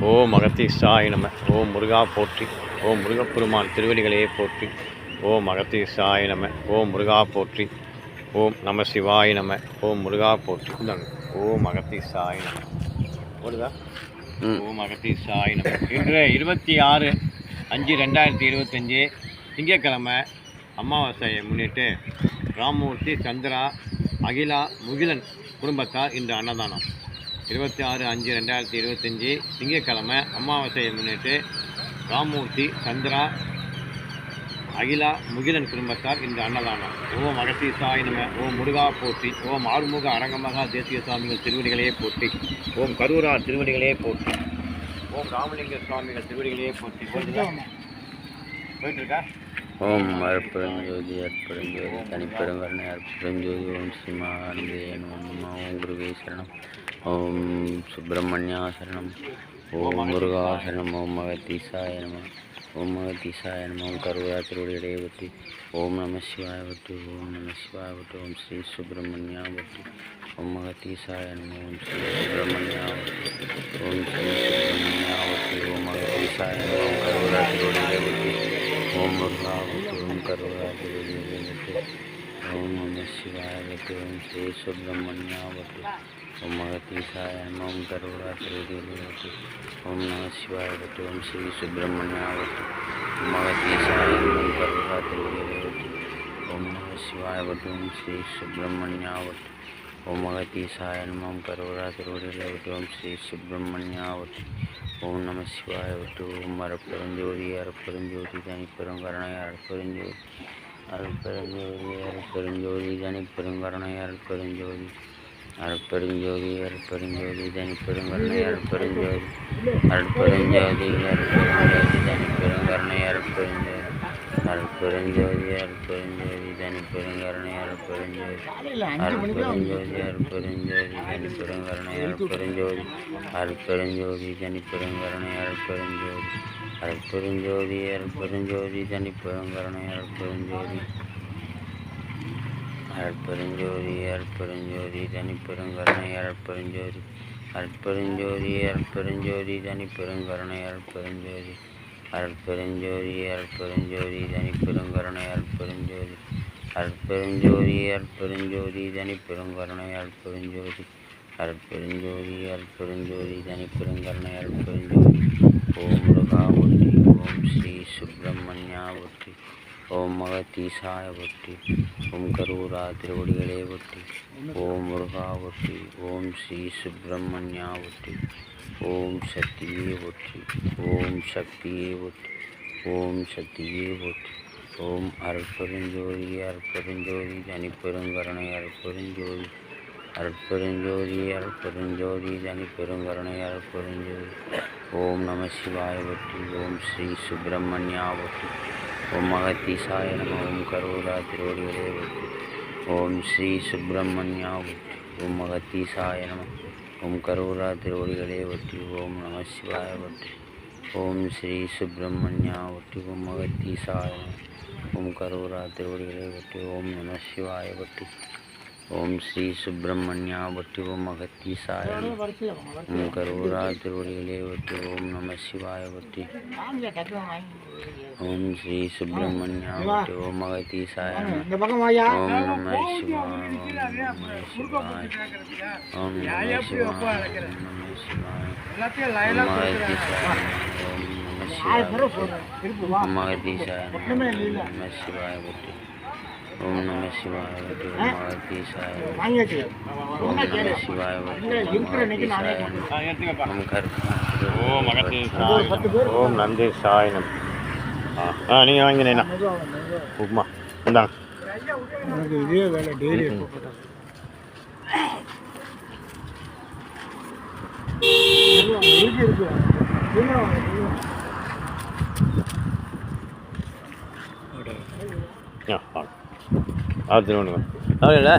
ஓம் அகத்தீசாய நம. ஓம் முருகா போற்றி. ஓம் முருகப்பெருமான் திருவடிகளே போற்றி. ஓம் அகத்தீசாய நம. ஓம் முருகா போற்றி. ஓம் நம சிவாய நம. ஓம் முருகா போற்றி. ஓம் அகத்தீசாய நம. ஓடுதா? ஓம் அகத்தீசாய நம. இன்று 26/5/2025 திங்கட்கிழமை அமாவாசையை முன்னிட்டு ராமமூர்த்தி, சந்திரா, அகிலா, முகிலன் குடும்பத்தார் இன்று அன்னதானம். 26/5/2025 திங்கட்கிழமை அமாவாசையை முன்னிட்டு ராமமூர்த்தி, சந்திரா, அகிலா, முகிலன் குடும்பத்தார் இன்று அன்னதானம். ஓம் அகத்தீசாய நம. ஓம் முருகா போற்றி. ஓம் ஆறுமுக அரங்கமகா தேசிய சுவாமிகள் திருவடிகளே போற்றி. ஓம் கரூரார் திருவடிகளே போற்றி. ஓம் ராமலிங்க சுவாமிகள் திருவடிகளே போற்றி. போயிட்டுருக்கா? ஓம் அற்புதஞ்சோதி அற்புதஞ்சோதி தனிப்பெருங்கருணை அற்புதஞ்சோதி. ஓம் ஸ்ரீமானந்தேன். ஓம் குருவே சரணம். ஓம் சுப்பிரமணியா சரணம். ஓம் முருகா சரணம். ஓம் அகத்தீசாய நம. ஓம் அகத்தீசாய நம. ஓம் கருவா திருவடிகளே பற்றி. ஓம் நம சிவாய பற்றி. ஓம் நம சிவாய பற்றி. ஓம் ஸ்ரீ சுப்பிரமணியா பற்றி. ஓம் அகத்தீசாய நம. ஓம் ஸ்ரீ சுப்பிரமணியா பற்றி. ஓம் ஸ்ரீ சுப்பிரமணியா பற்றி. ஓம் அகத்தீசாய நம. ஓம் கருவா திருவடிகளே பற்றி. ஓம் முருகா பற்றி. ஓம் கருவா திருவடிகளே பற்றி. ஓம் நம சிவாய பற்றி. ஓம் ஸ்ரீ சுப்பிரமணியா பற்றி. ஓம் அகத்தீசாய நம. ஓம் கருவா திருவடிகளே பற்றி. ஓம் நம சிவாய பற்றி. ஓம் ஸ்ரீ சுப்பிரமணியா பற்றி. ஓம் அகத்தீசாய நம. ஓம் கருவா திருவடிகளே பற்றி. ஓம் நம சிவாய பற்றி. ஓம் ஸ்ரீ சுப்பிரமணியா பற்றி. ஓம் அகத்தீசாய நம. ஓம் கருவா திருவடிகளே பற்றி. ஓம் ஸ்ரீ சுப்பிரமணியா பற்றி. ஓம் நம சிவாய பற்றி. ஓம் அருட்பெருஞ்சோதி அருட்பெருஞ்சோதி தனிப்பெருங்கருணை அருட்பெருஞ்சோதி அருட்பெருஞ்சோதி அருட்பெருஞ்சோதி தனிப்பெருங்கருணை அருட்பெருஞ்சோதி அருட்பெருஞ்சோதி அருட்பெருஞ்சோதி தனிப்பெருங்கருணை அருட்பெருஞ்சோதி அருட்பெருஞ்சோதி அருட்பெருஞ்சோதி தனிப்பெருங்கருணை அருட்பெருஞ்சோதி அருட்பெருஞ்சோதி அருட்பெருஞ்சோதி தனிப்பெருங்கருணை அருட்பெருஞ்சோதி அருட்பெருஞ்சோதி அருட்பெருஞ்சோதி தனிப்பெருங்கருணை அருட்பெருஞ்சோதி அருட்பெருஞ்சோதி தனிப்பெருங்கருணை அருட்பெருஞ்சோதி அருட்பெருஞ்சோதி அருட்பெருஞ்சோதி தனிப்பெருங்கருணை அருட்பெருஞ்சோதி அருட்பெருஞ்சோதி அருட்பெருஞ்சோதி தனிப்பெருங்கருணை அருட்பெருஞ்சோதி அருட்பெருஞ்சோதி அருட்பெருஞ்சோதி தனிப்பெருங்கருணை அருட்பெருஞ்சோதி அருட்பெருஞ்சோதி அருட்பெருஞ்சோதி தனிப்பெருங்கருணை அருட்பெருஞ்சோதி அருட்பெருஞ்சோதி அருட்பெருஞ்சோதி தனிப்பெருங்கருணை அருட்பெருஞ்சோதி அருட்பெருஞ்சோதி அருட்பெருஞ்சோதி தனிப்பெருங்கருணை அருட்பெருஞ்சோதி. ஓம் முருகா போற்றி. ஓம் ஸ்ரீ சுப்பிரமணியா போற்றி. ஓம் அகத்தீசாய போற்றி. ஓம் கரூரா திருவடிகளே போற்றி. ஓம் முருகா போற்றி. ஓம் ஸ்ரீ சுப்பிரமணியா போற்றி. ஓம் சக்தியே போற்றி. ஓம் சக்தியே போற்றி. ஓம் சக்தியே போற்றி. ஓம் அருட்பெருஞ்சோதி அருட்பெருஞ்சோதி தனிப்பெருங்கருணை அருட்பெருஞ்சோதி அருட்பெருஞ்சோதி அருட்பெருஞ்சோதி தனிப்பெருங்கருணை அருட்பெருஞ்சோதி. ஓம் நம சிவாய போற்றி. ஓம் ஸ்ரீ சுப்பிரமணியா போற்றி. ஓம் அகத்தீசாய நம. ஓம் கரூரா திருவடிகளே போற்றி. ஓம் ஸ்ரீ சுப்பிரமணியா போற்றி. ஓம் அகத்தீசாய நம. ஓம் கரூரா திருவடிகளே போற்றி. ஓம் நம சிவாய போற்றி. ஓம் ஸ்ரீ சுப்பிரமணியா போற்றி. ஓம் அகத்தீசாய நம. ஓம் கரூரா திருவடிகளே போற்றி. ஓம் நம சிவாய போற்றி. ஓம் ஸ்ரீ சுப்பிரமணியா போற்றி. ஓம் அகத்தீசாய நம. ஓம் கரூரா திருவடிகளே போற்றி. ஓம் நம சிவாய போற்றி. ஓம் ஸ்ரீ சுப்பிரமணியா போற்றி. ஓம் அகத்தீசாய நம. ஓம் நம சிவாய. ஓம் நம சிவாய. ஓம் நம சிவாய. ஓம் அகத்தீசாய. ஓம் நம சிவாய. ஓம் அகத்தீசாய. ஓம் நம சிவாய போற்றி. ஓம் நம சிவாய போற்றி. ஓம் அகத்தீசாய. ஓம் நம சிவாய போற்றி. ஓம் அகத்தீசாய. ஓம் நந்தீசாய நம. நீங்கள் வாங்கினேண்ணா உப்புமா இந்தாங்க. இதே வேலை டெய்லி அது ஒன்று இல்லை.